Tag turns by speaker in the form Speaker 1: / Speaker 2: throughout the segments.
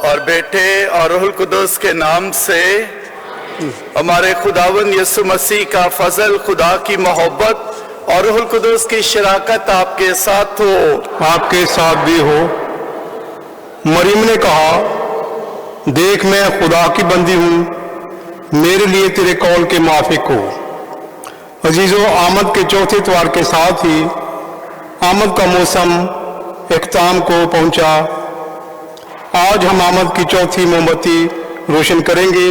Speaker 1: اور بیٹے اور روح القدس کے نام سے ہمارے خداوند یسوع مسیح کا فضل، خدا کی محبت اور روح القدس کی شراکت آپ کے ساتھ ہو۔
Speaker 2: آپ کے ساتھ بھی ہو۔ مریم نے کہا، دیکھ میں خدا کی بندی ہوں، میرے لیے تیرے قول کے موافق ہو۔ عزیزو، آمد کے چوتھے اتوار کے ساتھ ہی آمد کا موسم اختتام کو پہنچا۔ آج ہم آمد کی چوتھی موم بتی روشن کریں گے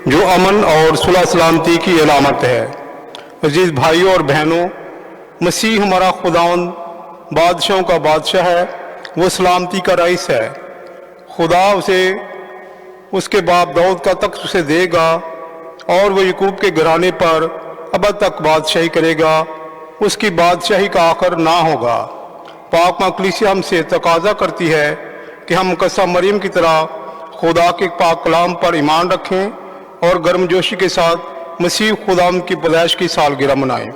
Speaker 2: جو امن اور صلح سلامتی کی علامت ہے۔ عزیز بھائیوں اور بہنوں، مسیح ہمارا خداوند بادشاہوں کا بادشاہ ہے، وہ سلامتی کا رئیس ہے۔ خدا اسے اس کے باپ داؤد کا تخت اسے دے گا اور وہ یعقوب کے گھرانے پر ابد تک بادشاہی کرے گا، اس کی بادشاہی کا آخر نہ ہوگا۔ پاک کلیسیا ہم سے تقاضا کرتی ہے کہ ہم مقدسہ مریم کی طرح خدا کے پاک کلام پر ایمان رکھیں اور گرم جوشی کے ساتھ مسیح خداوند کی پیدائش کی سالگرہ منائیں۔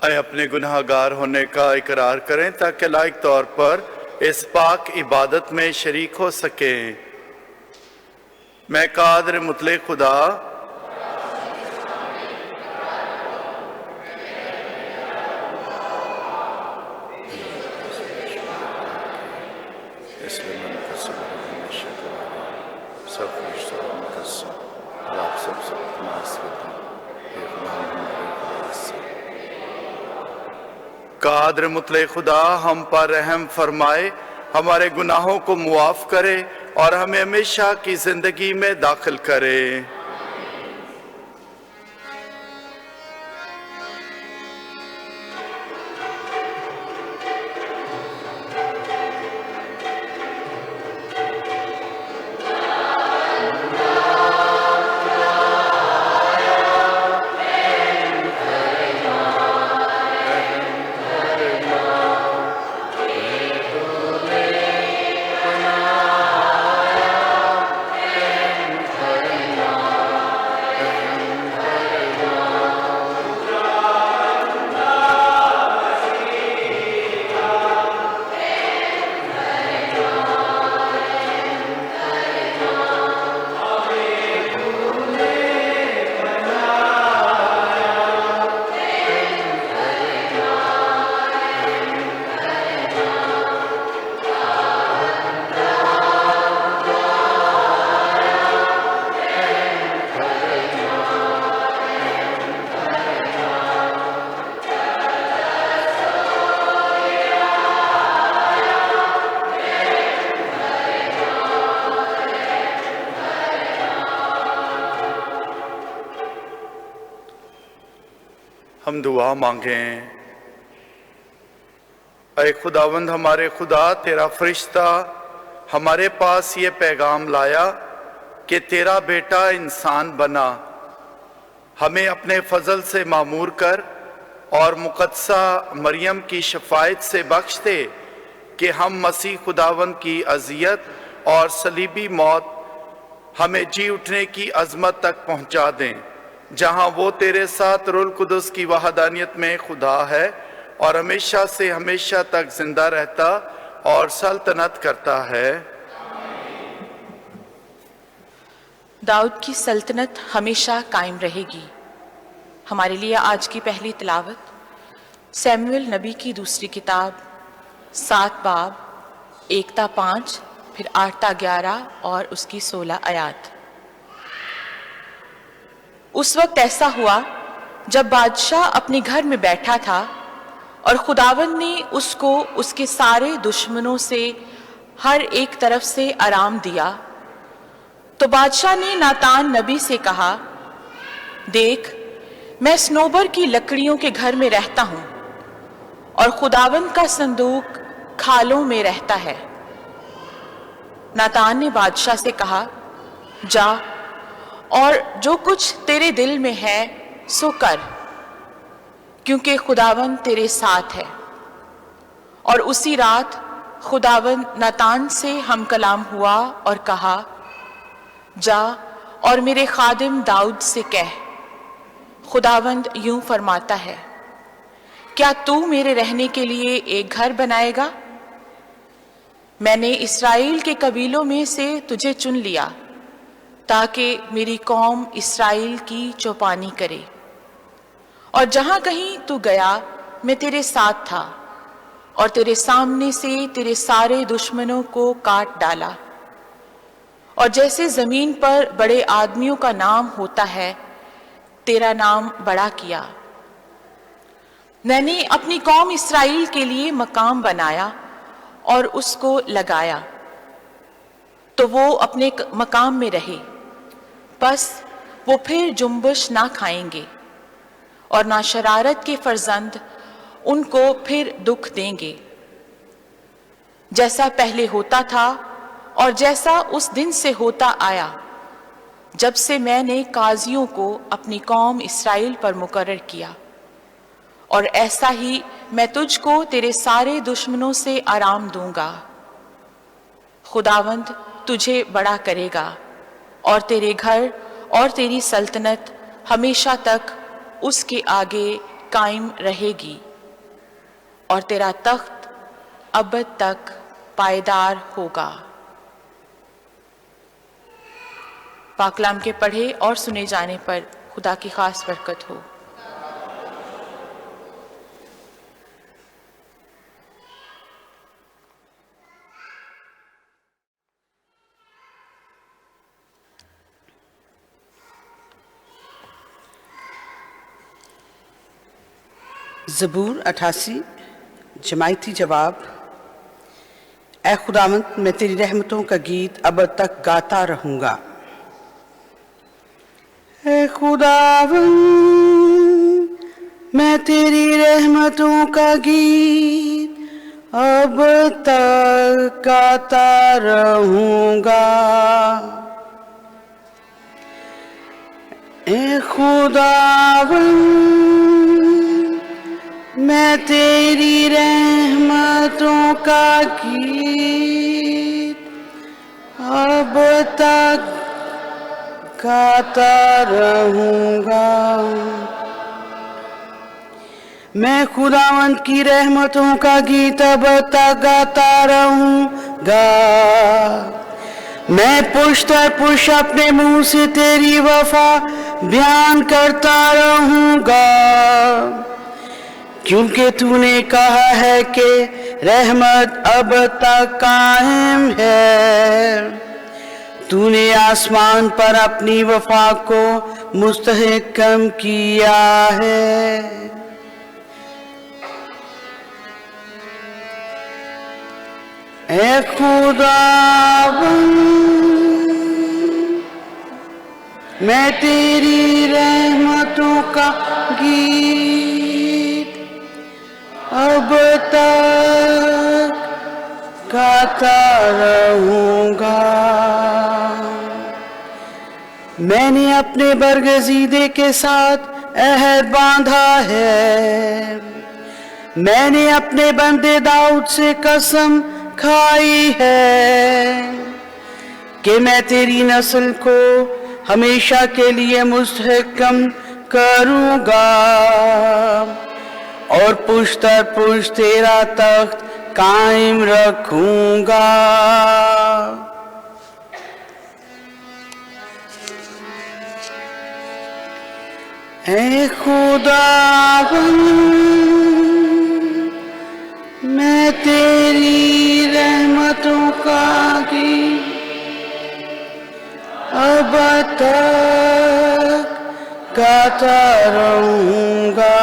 Speaker 1: اے اپنے گناہ گار ہونے کا اقرار کریں تاکہ لائق طور پر اس پاک عبادت میں شریک ہو سکیں۔ میں قادر مطلق خدا قادر مطلق خدا ہم پر رحم فرمائے، ہمارے گناہوں کو معاف کرے اور ہمیں ہمیشہ کی زندگی میں داخل کرے۔ ہم دعا مانگیں۔ اے خداوند ہمارے خدا، تیرا فرشتہ ہمارے پاس یہ پیغام لایا کہ تیرا بیٹا انسان بنا۔ ہمیں اپنے فضل سے معمور کر اور مقدسہ مریم کی شفاعت سے بخش دے کہ ہم مسیح خداوند کی اذیت اور صلیبی موت ہمیں جی اٹھنے کی عظمت تک پہنچا دیں، جہاں وہ تیرے ساتھ روح القدس کی وحدانیت میں خدا ہے اور ہمیشہ سے ہمیشہ تک زندہ رہتا اور سلطنت کرتا ہے۔
Speaker 3: داؤد کی سلطنت ہمیشہ قائم رہے گی۔ ہمارے لیے آج کی پہلی تلاوت سیموئیل نبی کی دوسری کتاب 7 باب 1 تا 5 پھر 8 تا 11 اور اس کی 16 آیات۔ اس وقت ایسا ہوا جب بادشاہ اپنے گھر میں بیٹھا تھا اور خداوند نے اس کو اس کے سارے دشمنوں سے ہر ایک طرف سے آرام دیا، تو بادشاہ نے ناتان نبی سے کہا، دیکھ میں سنوبر کی لکڑیوں کے گھر میں رہتا ہوں اور خداوند کا صندوق کھالوں میں رہتا ہے۔ ناتان نے بادشاہ سے کہا، جا اور جو کچھ تیرے دل میں ہے سو کر، کیونکہ خداوند تیرے ساتھ ہے۔ اور اسی رات خداوند ناتان سے ہم کلام ہوا اور کہا، جا اور میرے خادم داؤد سے کہہ، خداوند یوں فرماتا ہے، کیا تو میرے رہنے کے لیے ایک گھر بنائے گا؟ میں نے اسرائیل کے قبیلوں میں سے تجھے چن لیا تاکہ میری قوم اسرائیل کی چوپانی کرے، اور جہاں کہیں تو گیا میں تیرے ساتھ تھا، اور تیرے سامنے سے تیرے سارے دشمنوں کو کاٹ ڈالا، اور جیسے زمین پر بڑے آدمیوں کا نام ہوتا ہے تیرا نام بڑا کیا۔ میں نے اپنی قوم اسرائیل کے لیے مقام بنایا اور اس کو لگایا، تو وہ اپنے مقام میں رہے، بس وہ پھر جنبش نہ کھائیں گے، اور نہ شرارت کے فرزند ان کو پھر دکھ دیں گے، جیسا پہلے ہوتا تھا اور جیسا اس دن سے ہوتا آیا جب سے میں نے قاضیوں کو اپنی قوم اسرائیل پر مقرر کیا، اور ایسا ہی میں تجھ کو تیرے سارے دشمنوں سے آرام دوں گا۔ خداوند تجھے بڑا کرے گا، اور تیرے گھر اور تیری سلطنت ہمیشہ تک اس کے آگے قائم رہے گی، اور تیرا تخت ابد تک پائیدار ہوگا۔ پاک کلام کے پڑھے اور سنے جانے پر خدا کی خاص برکت ہو۔
Speaker 4: زبور 88 جماعتی جواب۔ اے خداوند میں تیری رحمتوں کا گیت ابد تک گاتا رہوں گا۔ اے خداوند میں تیری رحمتوں کا گیت اب تک گاتا رہوں گا۔ اے خداوند میں تیری رحمتوں کا گیت اب تک گاتا رہوں گا۔ میں خداوند کی رحمتوں کا گیت اب تک گاتا رہوں گا۔ میں پشت در پشت اپنے منہ سے تیری وفا بیان کرتا رہوں گا، کیونکہ تو نے کہا ہے کہ رحمت اب تک قائم ہے۔ تو نے آسمان پر اپنی وفا کو مستحکم کیا ہے۔ اے خداوند میں تیری رحمتوں کا گیت اب تک گاتا رہوں گا۔ میں نے اپنے برگزیدے کے ساتھ عہد باندھا ہے، میں نے اپنے بندے داؤد سے قسم کھائی ہے کہ میں تیری نسل کو ہمیشہ کے لیے مستحکم کروں گا، اور پشت در پشت تیرا تخت قائم رکھوں گا۔ اے خداوند میں تیری رحمتوں کا گیت اب تک گاتا رہوں گا۔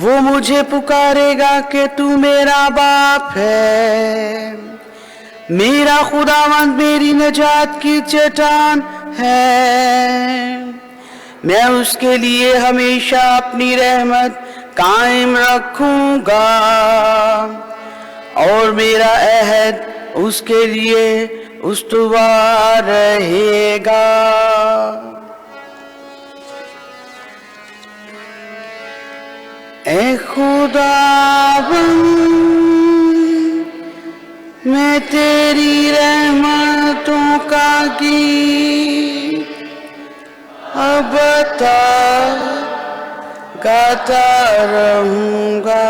Speaker 4: وہ مجھے پکارے گا کہ تو میرا باپ ہے، میرا خداوند میری نجات کی چٹان ہے۔ میں اس کے لیے ہمیشہ اپنی رحمت قائم رکھوں گا، اور میرا عہد اس کے لیے استوار رہے گا۔ اے خداوند میں تیری رحمتوں کا گیت اب تک گاتا رہوں گا۔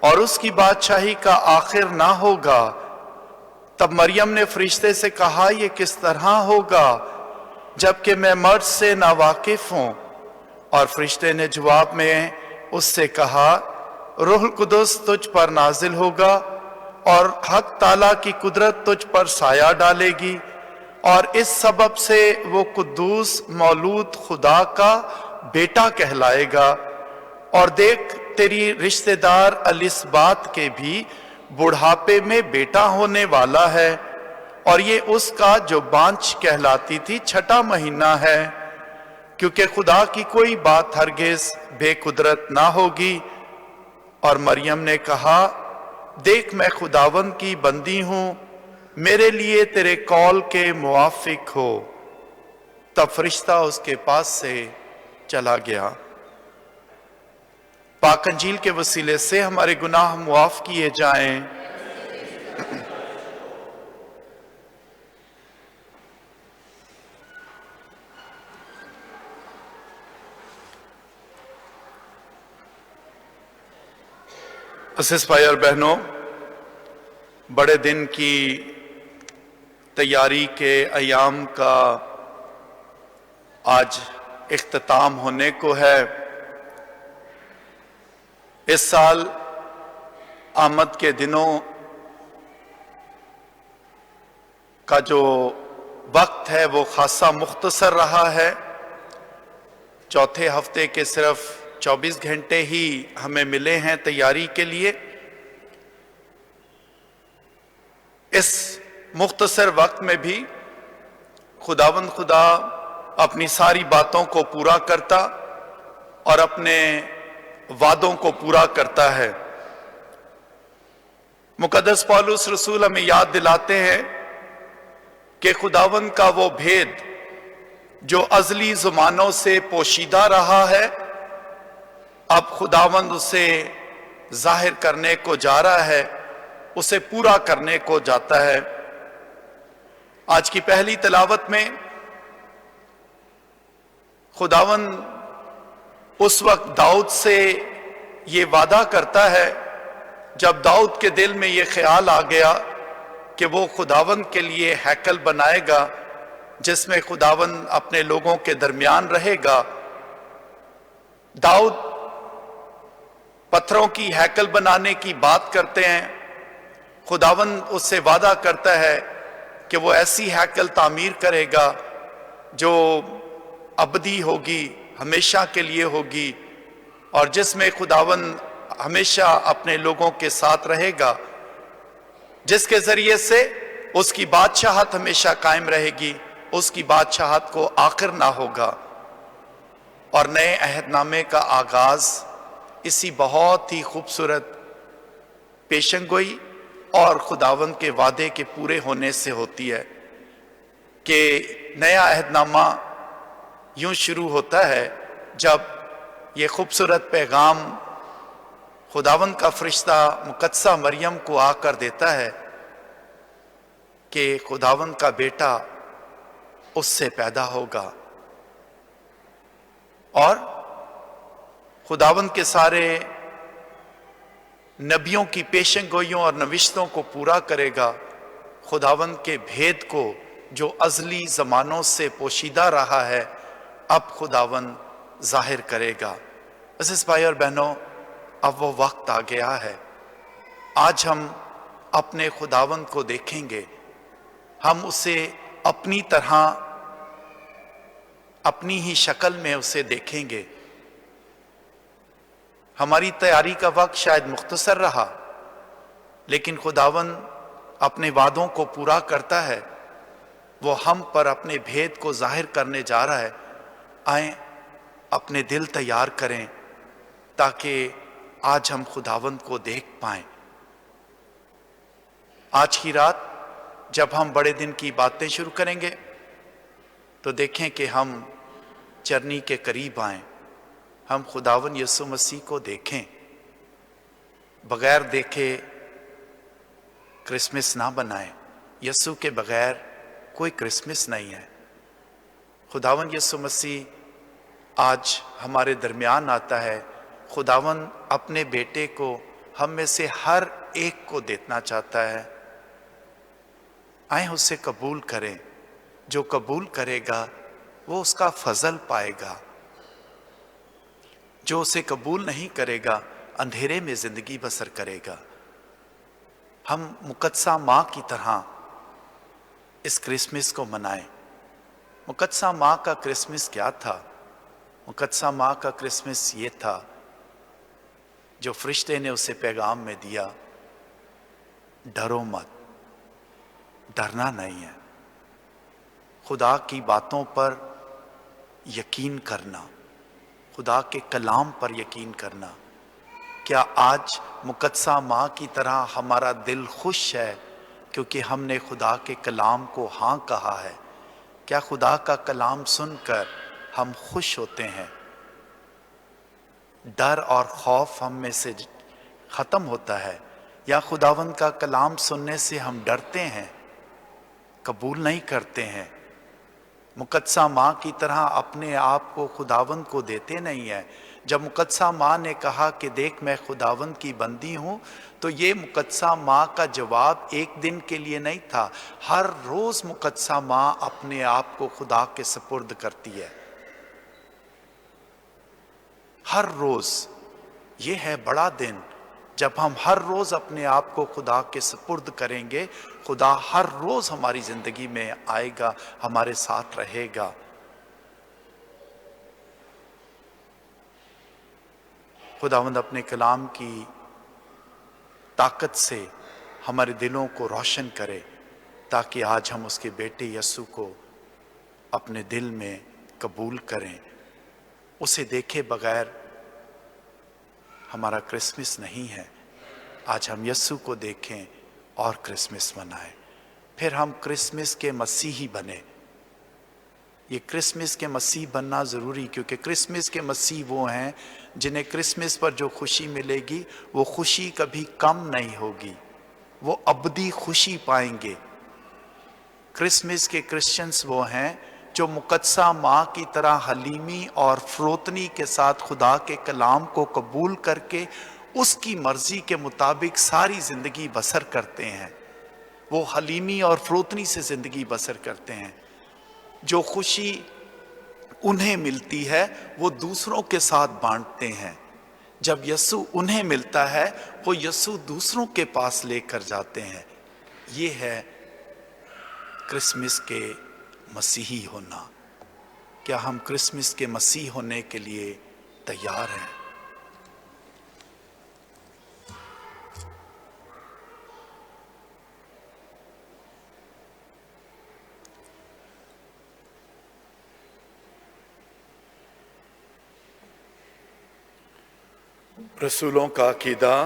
Speaker 1: اور اس کی بادشاہی کا آخر نہ ہوگا۔ تب مریم نے فرشتے سے کہا، یہ کس طرح ہوگا جبکہ میں مرد سے ناواقف ہوں؟ اور فرشتے نے جواب میں اس سے کہا، روح القدس تجھ پر نازل ہوگا اور حق تعالیٰ کی قدرت تجھ پر سایہ ڈالے گی، اور اس سبب سے وہ قدوس مولود خدا کا بیٹا کہلائے گا۔ اور دیکھ، تیری رشتہ دار الصبات کے بھی بڑھاپے میں بیٹا ہونے والا ہے، اور یہ اس کا جو بانجھ کہلاتی تھی 6واں مہینہ ہے، کیونکہ خدا کی کوئی بات ہرگز بے قدرت نہ ہوگی۔ اور مریم نے کہا، دیکھ میں خداوند کی بندی ہوں، میرے لیے تیرے قول کے موافق ہو۔ تب فرشتہ اس کے پاس سے چلا گیا۔ پاک انجیل کے وسیلے سے ہمارے گناہ معاف کیے جائیں۔ عزیز بھائی اور بہنوں، بڑے دن کی تیاری کے ایام کا آج اختتام ہونے کو ہے۔ اس سال آمد کے دنوں کا جو وقت ہے وہ خاصا مختصر رہا ہے۔ چوتھے ہفتے کے صرف 24 گھنٹے ہی ہمیں ملے ہیں تیاری کے لیے۔ اس مختصر وقت میں بھی خداوند خدا اپنی ساری باتوں کو پورا کرتا اور اپنے وعدوں کو پورا کرتا ہے۔ مقدس پولس رسول ہمیں یاد دلاتے ہیں کہ خداوند کا وہ بھید جو ازلی زمانوں سے پوشیدہ رہا ہے، اب خداوند اسے ظاہر کرنے کو جا رہا ہے، اسے پورا کرنے کو جاتا ہے۔ آج کی پہلی تلاوت میں خداوند اس وقت داؤد سے یہ وعدہ کرتا ہے جب داؤد کے دل میں یہ خیال آ گیا کہ وہ خداوند کے لیے ہیکل بنائے گا جس میں خداوند اپنے لوگوں کے درمیان رہے گا۔ داؤد پتھروں کی ہیکل بنانے کی بات کرتے ہیں۔ خداوند اس سے وعدہ کرتا ہے کہ وہ ایسی ہیکل تعمیر کرے گا جو ابدی ہوگی، ہمیشہ کے لیے ہوگی، اور جس میں خداوند ہمیشہ اپنے لوگوں کے ساتھ رہے گا، جس کے ذریعے سے اس کی بادشاہت ہمیشہ قائم رہے گی، اس کی بادشاہت کو آخر نہ ہوگا۔ اور نئے عہد نامے کا آغاز اسی بہت ہی خوبصورت پیشن گوئی اور خداوند کے وعدے کے پورے ہونے سے ہوتی ہے کہ نیا عہد نامہ یوں شروع ہوتا ہے جب یہ خوبصورت پیغام خداوند کا فرشتہ مقدسہ مریم کو آ کر دیتا ہے کہ خداوند کا بیٹا اس سے پیدا ہوگا اور خداوند کے سارے نبیوں کی پیشن گوئیوں اور نوشتوں کو پورا کرے گا۔ خداوند کے بھید کو جو ازلی زمانوں سے پوشیدہ رہا ہے، اب خداوند ظاہر کرے گا۔ عزیز بھائی اور بہنوں، اب وہ وقت آ گیا ہے۔ آج ہم اپنے خداوند کو دیکھیں گے، ہم اسے اپنی طرح، اپنی ہی شکل میں اسے دیکھیں گے۔ ہماری تیاری کا وقت شاید مختصر رہا، لیکن خداوند اپنے وعدوں کو پورا کرتا ہے۔ وہ ہم پر اپنے بھید کو ظاہر کرنے جا رہا ہے۔ آئیں اپنے دل تیار کریں تاکہ آج ہم خداوند کو دیکھ پائیں۔ آج کی رات جب ہم بڑے دن کی باتیں شروع کریں گے تو دیکھیں کہ ہم چرنی کے قریب آئیں، ہم خداوند یسوع مسیح کو دیکھیں۔ بغیر دیکھے کرسمس نہ بنائیں۔ یسوع کے بغیر کوئی کرسمس نہیں ہے۔ خداوند یسوع مسیح آج ہمارے درمیان آتا ہے۔ خداوند اپنے بیٹے کو ہم میں سے ہر ایک کو دینا چاہتا ہے. آئیں اسے قبول کریں. جو قبول کرے گا وہ اس کا فضل پائے گا. جو اسے قبول نہیں کرے گا اندھیرے میں زندگی بسر کرے گا. ہم مقدسہ ماں کی طرح اس کرسمس کو منائیں. مقدسہ ماں کا کرسمس کیا تھا؟ مقدسہ ماں کا کرسمس یہ تھا جو فرشتے نے اسے پیغام میں دیا، ڈرو مت. ڈرنا نہیں ہے. خدا کی باتوں پر یقین کرنا، خدا کے کلام پر یقین کرنا. کیا آج مقدسہ ماں کی طرح ہمارا دل خوش ہے کیونکہ ہم نے خدا کے کلام کو ہاں کہا ہے؟ کیا خدا کا کلام سن کر ہم خوش ہوتے ہیں؟ ڈر اور خوف ہم میں سے ختم ہوتا ہے، یا خداوند کا کلام سننے سے ہم ڈرتے ہیں، قبول نہیں کرتے ہیں؟ مقدسہ ماں کی طرح اپنے آپ کو خداوند کو دیتے نہیں ہیں. جب مقدسہ ماں نے کہا کہ دیکھ میں خداوند کی بندی ہوں، تو یہ مقدسہ ماں کا جواب ایک دن کے لیے نہیں تھا. ہر روز مقدسہ ماں اپنے آپ کو خدا کے سپرد کرتی ہے. ہر روز. یہ ہے بڑا دن جب ہم ہر روز اپنے آپ کو خدا کے سپرد کریں گے. خدا ہر روز ہماری زندگی میں آئے گا، ہمارے ساتھ رہے گا. خداوند اپنے کلام کی طاقت سے ہمارے دلوں کو روشن کرے تاکہ آج ہم اس کے بیٹے یسوع کو اپنے دل میں قبول کریں. اسے دیکھے بغیر ہمارا کرسمس نہیں ہے. آج ہم یسوع کو دیکھیں اور کرسمس منائیں. پھر ہم کرسمس کے مسیحی بنیں. یہ کرسمس کے مسیح بننا ضروری، کیونکہ کرسمس کے مسیح وہ ہیں جنہیں کرسمس پر جو خوشی ملے گی وہ خوشی کبھی کم نہیں ہوگی، وہ ابدی خوشی پائیں گے. کرسمس کے کرسچنز وہ ہیں جو مقدسہ ماں کی طرح حلیمی اور فروتنی کے ساتھ خدا کے کلام کو قبول کر کے اس کی مرضی کے مطابق ساری زندگی بسر کرتے ہیں. وہ حلیمی اور فروتنی سے زندگی بسر کرتے ہیں. جو خوشی انہیں ملتی ہے وہ دوسروں کے ساتھ بانٹتے ہیں. جب یسوع انہیں ملتا ہے وہ یسوع دوسروں کے پاس لے کر جاتے ہیں. یہ ہے کرسمس کے مسیحی ہونا. کیا ہم کرسمس کے مسیح ہونے کے لیے تیار ہیں؟ رسولوں کا عقیدہ.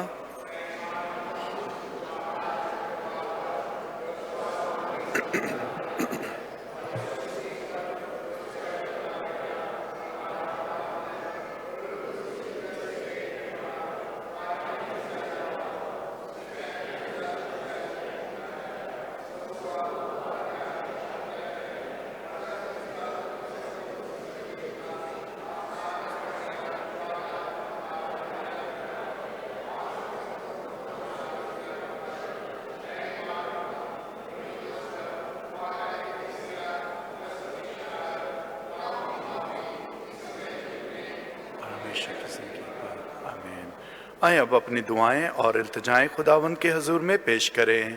Speaker 1: آئیں اب اپنی دعائیں اور التجائیں خداوند کے حضور میں پیش کریں.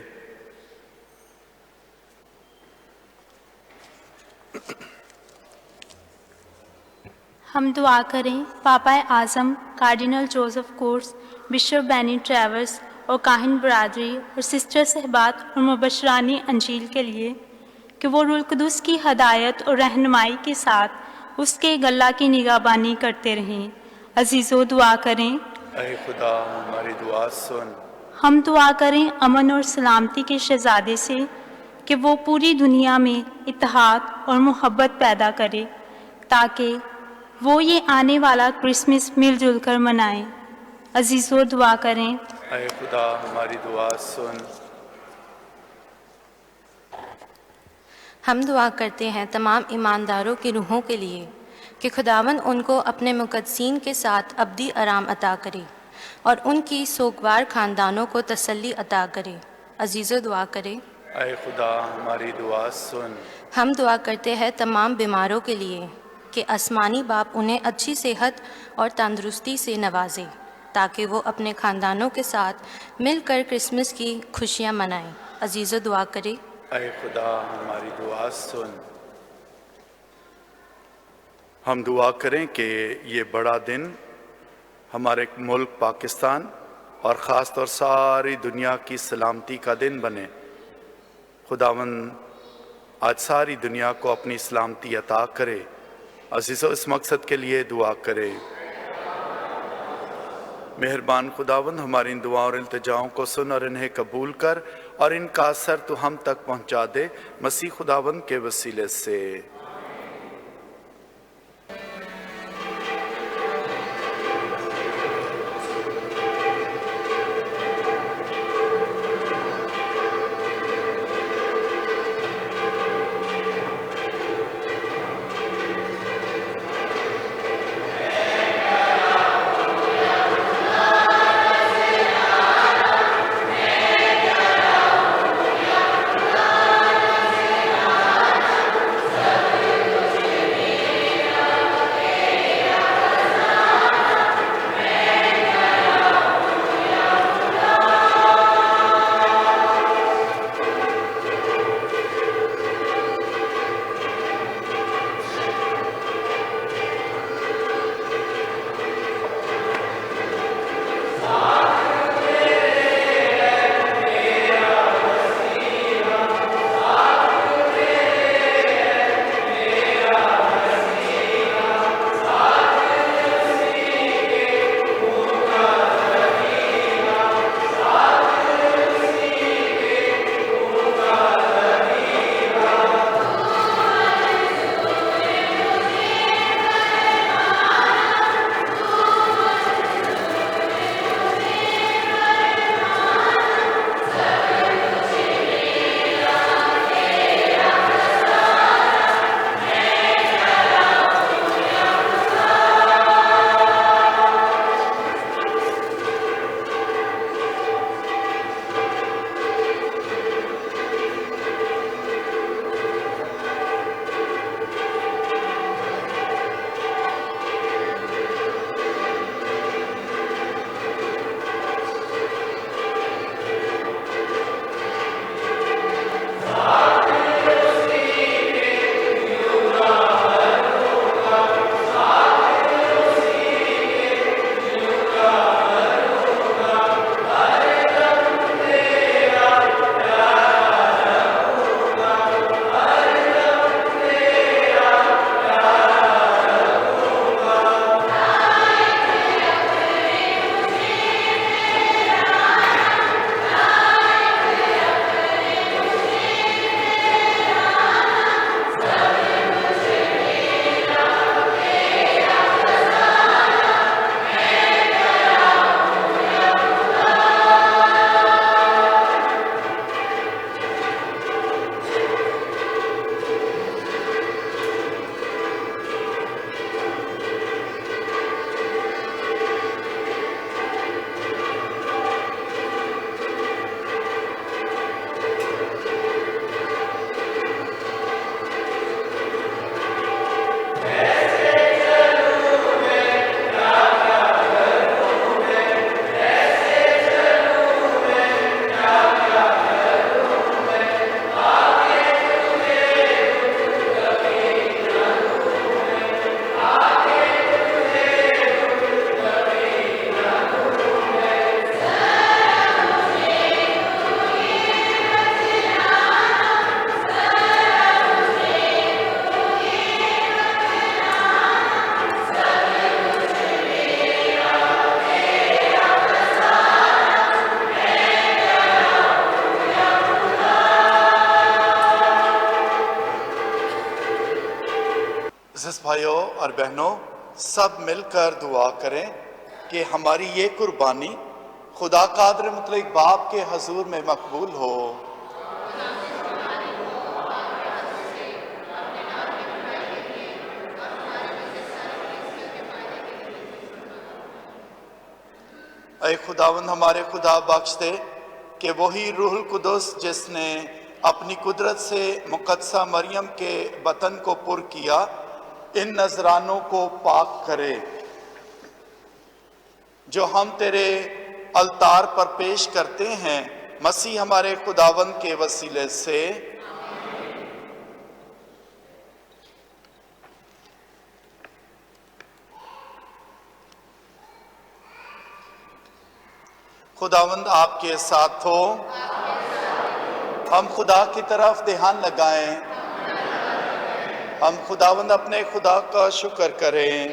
Speaker 5: ہم دعا کریں پاپا اعظم کارڈینل جوزف کورس، بشپ بینی ٹریورس اور کاہن برادری اور سسٹر صحبات اور مبشرانی انجیل کے لیے کہ وہ روح القدس کی ہدایت اور رہنمائی کے ساتھ اس کے گلہ کی نگہبانی کرتے رہیں. عزیزو دعا کریں.
Speaker 1: اے خدا ہماری دعا سن.
Speaker 5: ہم دعا کریں امن اور سلامتی کے شہزادے سے کہ وہ پوری دنیا میں اتحاد اور محبت پیدا کرے تاکہ وہ یہ آنے والا کرسمس مل جل کر منائیں. عزیزو دعا کریں.
Speaker 1: اے خدا ہماری دعا سن.
Speaker 6: ہم دعا کرتے ہیں تمام ایمانداروں کی روحوں کے لیے کہ خداوند ان کو اپنے مقدسین کے ساتھ ابدی آرام عطا کرے. اور ان کی سوگوار خاندانوں کو تسلی عطا کرے۔ عزیزو دعا کرے۔
Speaker 1: اے خدا ہماری دعا سن۔
Speaker 6: ہم دعا کرتے ہیں تمام بیماروں کے لیے کہ آسمانی باپ انہیں اچھی صحت اور تندرستی سے نوازے تاکہ وہ اپنے خاندانوں کے ساتھ مل کر کرسمس کی خوشیاں منائیں۔ عزیزو دعا کرے۔
Speaker 1: اے خدا ہماری دعا سن۔ ہم دعا کریں کہ یہ بڑا دن ہمارے ملک پاکستان اور خاص طور ساری دنیا کی سلامتی کا دن بنے۔ خداوند آج ساری دنیا کو اپنی سلامتی عطا کرے۔ عزیزو اس مقصد کے لیے دعا کرے۔ مہربان خداوند ہماری ان دعاؤں اور التجاؤں کو سن اور انہیں قبول کر اور ان کا اثر تو ہم تک پہنچا دے، مسیح خداوند کے وسیلے سے۔ بھائیوں اور بہنوں، سب مل کر دعا کریں کہ ہماری یہ قربانی خدا قادر مطلق باپ کے حضور میں مقبول ہو۔ اے خداوند ہمارے خدا بخش دے کہ وہی روح القدس جس نے اپنی قدرت سے مقدسہ مریم کے بطن کو پر کیا ان نذرانوں کو پاک کرے جو ہم تیرے التار پر پیش کرتے ہیں مسیح ہمارے خداوند کے وسیلے سے۔ خداوند آپ کے ساتھ ہو۔ ہم خدا کی طرف دھیان لگائیں، ہم خداوند اپنے خدا کا شکر کریں۔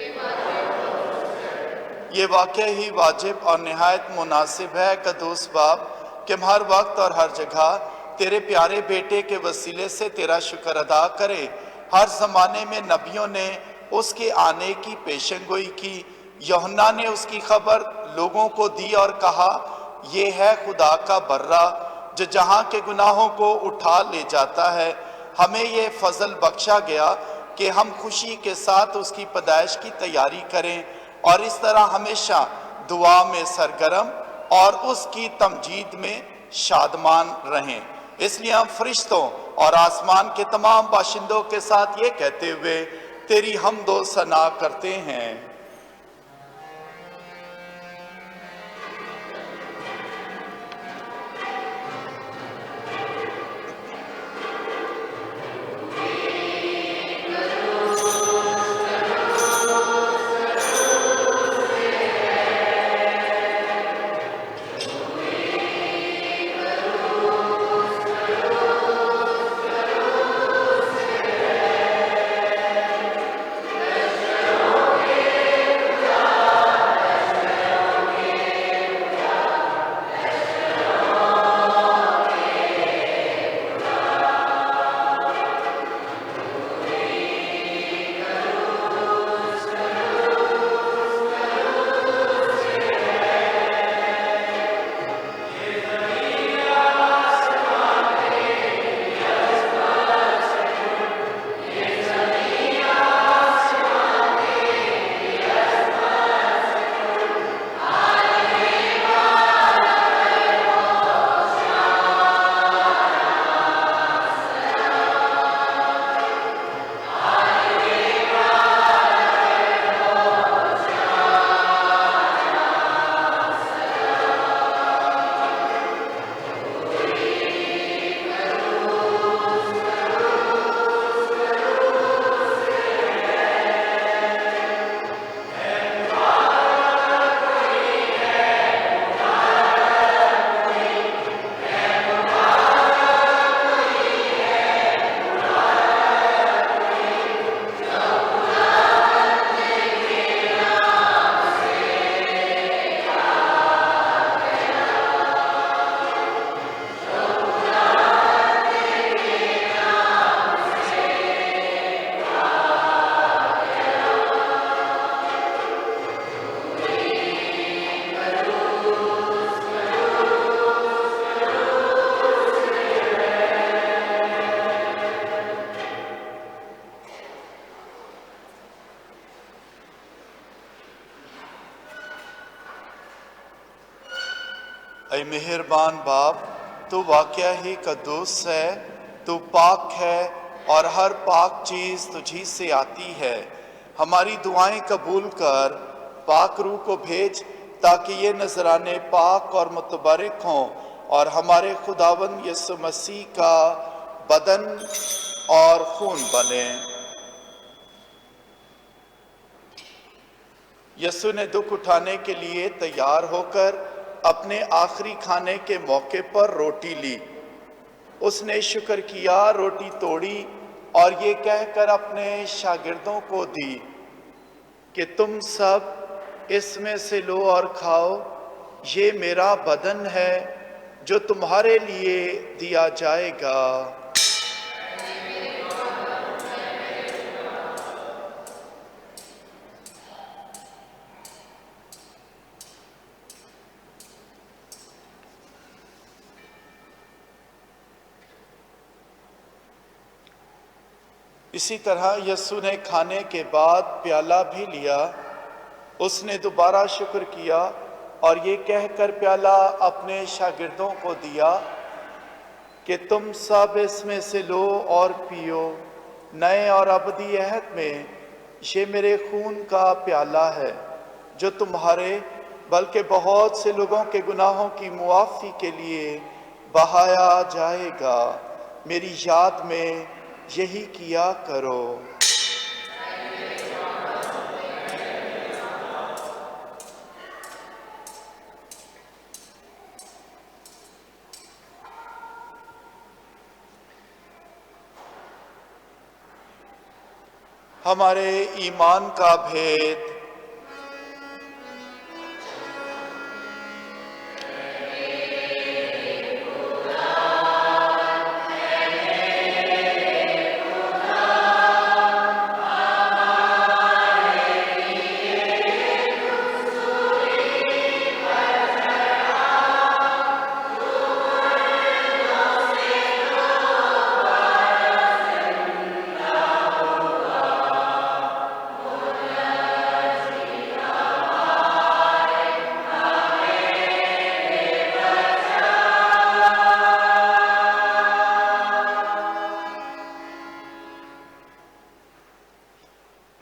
Speaker 1: یہ واقعہ ہی واجب اور نہایت مناسب ہے قدوس باپ کہ ہم ہر وقت اور ہر جگہ تیرے پیارے بیٹے کے وسیلے سے تیرا شکر ادا کریں۔ ہر زمانے میں نبیوں نے اس کے آنے کی پیشن گوئی کی، یوحنا نے اس کی خبر لوگوں کو دی اور کہا یہ ہے خدا کا برہ جو جہاں کے گناہوں کو اٹھا لے جاتا ہے۔ ہمیں یہ فضل بخشا گیا کہ ہم خوشی کے ساتھ اس کی پیدائش کی تیاری کریں اور اس طرح ہمیشہ دعا میں سرگرم اور اس کی تمجید میں شادمان رہیں۔ اس لیے ہم فرشتوں اور آسمان کے تمام باشندوں کے ساتھ یہ کہتے ہوئے تیری حمد و ثنا کرتے ہیں۔ اے مہربان باپ تو واقعہ ہی قدوس ہے، تو پاک ہے اور ہر پاک چیز تجھی سے آتی ہے۔ ہماری دعائیں قبول کر، پاک روح کو بھیج تاکہ یہ نذرانے پاک اور متبرک ہوں اور ہمارے خداوند یسوع مسیح کا بدن اور خون بنے۔ یسوع نے دکھ اٹھانے کے لیے تیار ہو کر اپنے آخری کھانے کے موقع پر روٹی لی۔ اس نے شکر کیا، روٹی توڑی اور یہ کہہ کر اپنے شاگردوں کو دی کہ تم سب اس میں سے لو اور کھاؤ، یہ میرا بدن ہے جو تمہارے لیے دیا جائے گا۔ اسی طرح یسوع نے کھانے کے بعد پیالہ بھی لیا، اس نے دوبارہ شکر کیا اور یہ کہہ کر پیالہ اپنے شاگردوں کو دیا کہ تم سب اس میں سے لو اور پیو، نئے اور ابدی عہد میں یہ میرے خون کا پیالہ ہے جو تمہارے بلکہ بہت سے لوگوں کے گناہوں کی معافی کے لیے بہایا جائے گا۔ میری یاد میں یہی کیا کرو۔ ہمارے ایمان کا بھید۔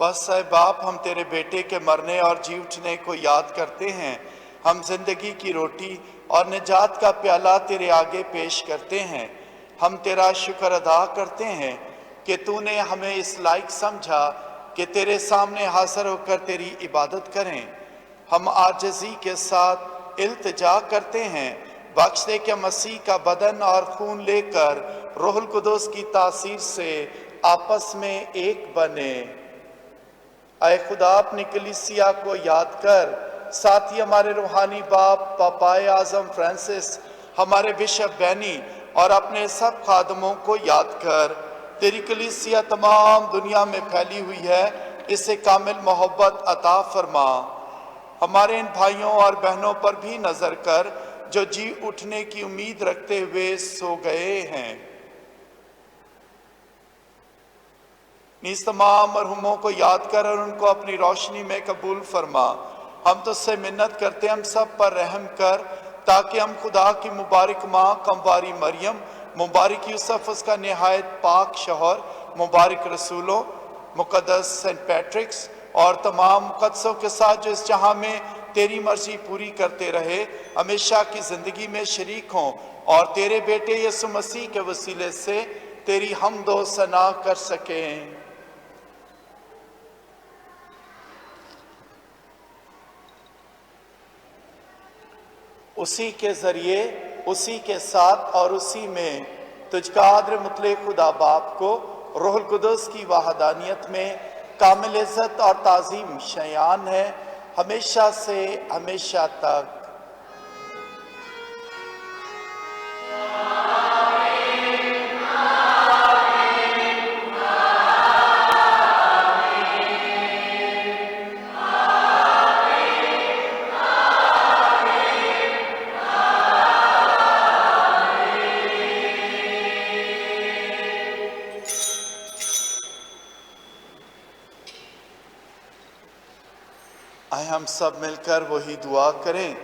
Speaker 1: بس اے باپ، ہم تیرے بیٹے کے مرنے اور جی اٹھنے کو یاد کرتے ہیں۔ ہم زندگی کی روٹی اور نجات کا پیالہ تیرے آگے پیش کرتے ہیں۔ ہم تیرا شکر ادا کرتے ہیں کہ تو نے ہمیں اس لائق سمجھا کہ تیرے سامنے حاضر ہو کر تیری عبادت کریں۔ ہم عاجزی کے ساتھ التجا کرتے ہیں، بخش دے کہ مسیح کا بدن اور خون لے کر روح القدس کی تاثیر سے آپس میں ایک بنے۔ اے خدا، اپنی کلیسیا کو یاد کر، ساتھ ہی ہمارے روحانی باپ پاپائے اعظم فرانسس، ہمارے بشپ بینی اور اپنے سب خادموں کو یاد کر۔ تیری کلیسیا تمام دنیا میں پھیلی ہوئی ہے، اسے کامل محبت عطا فرما۔ ہمارے ان بھائیوں اور بہنوں پر بھی نظر کر جو جی اٹھنے کی امید رکھتے ہوئے سو گئے ہیں۔ نیز تمام مرحوموں کو یاد کر اور ان کو اپنی روشنی میں قبول فرما۔ ہم تجھ سے منت کرتے ہیں، ہم سب پر رحم کر، تاکہ ہم خدا کی مبارک ماں کمواری مریم، مبارک یوسف اس کا نہایت پاک شوہر، مبارک رسولوں، مقدس سینٹ پیٹرکس اور تمام مقدسوں کے ساتھ جو اس جہاں میں تیری مرضی پوری کرتے رہے، ہمیشہ کی زندگی میں شریک ہوں اور تیرے بیٹے یسوع مسیح کے وسیلے سے تیری حمد و ثنا کر سکیں۔ اسی کے ذریعے، اسی کے ساتھ اور اسی میں تجھ کا قادر مطلق خدا باپ کو روح القدس کی وحدانیت میں کامل عزت اور تعظیم شایان ہے، ہمیشہ سے ہمیشہ تک۔ آئے ہم سب مل کر وہی دعا کریں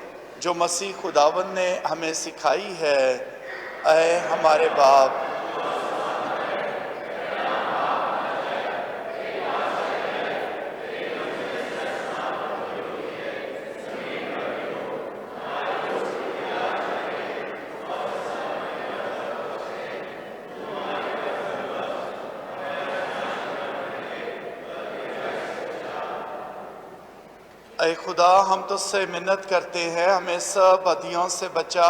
Speaker 1: جو مسیح خداوند نے ہمیں سکھائی ہے۔ اے ہمارے باپ، اے خدا، ہم تجھ سے منت کرتے ہیں، ہمیں سب بدیوں سے بچا،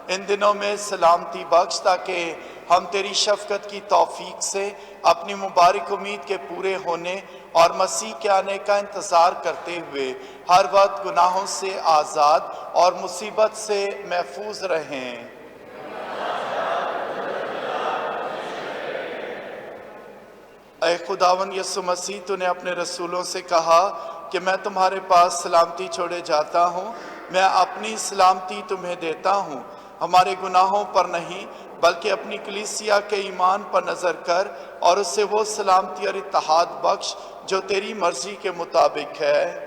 Speaker 1: ان دنوں میں سلامتی بخش، تاکہ ہم تیری شفقت کی توفیق سے اپنی مبارک امید کے پورے ہونے اور مسیح کے آنے کا انتظار کرتے ہوئے ہر وقت گناہوں سے آزاد اور مصیبت سے محفوظ رہیں۔ اے خداوند یسوع مسیح، تو نے اپنے رسولوں سے کہا کہ میں تمہارے پاس سلامتی چھوڑے جاتا ہوں، میں اپنی سلامتی تمہیں دیتا ہوں۔ ہمارے گناہوں پر نہیں بلکہ اپنی کلیسیا کے ایمان پر نظر کر اور اس سے وہ سلامتی اور اتحاد بخش جو تیری مرضی کے مطابق ہے۔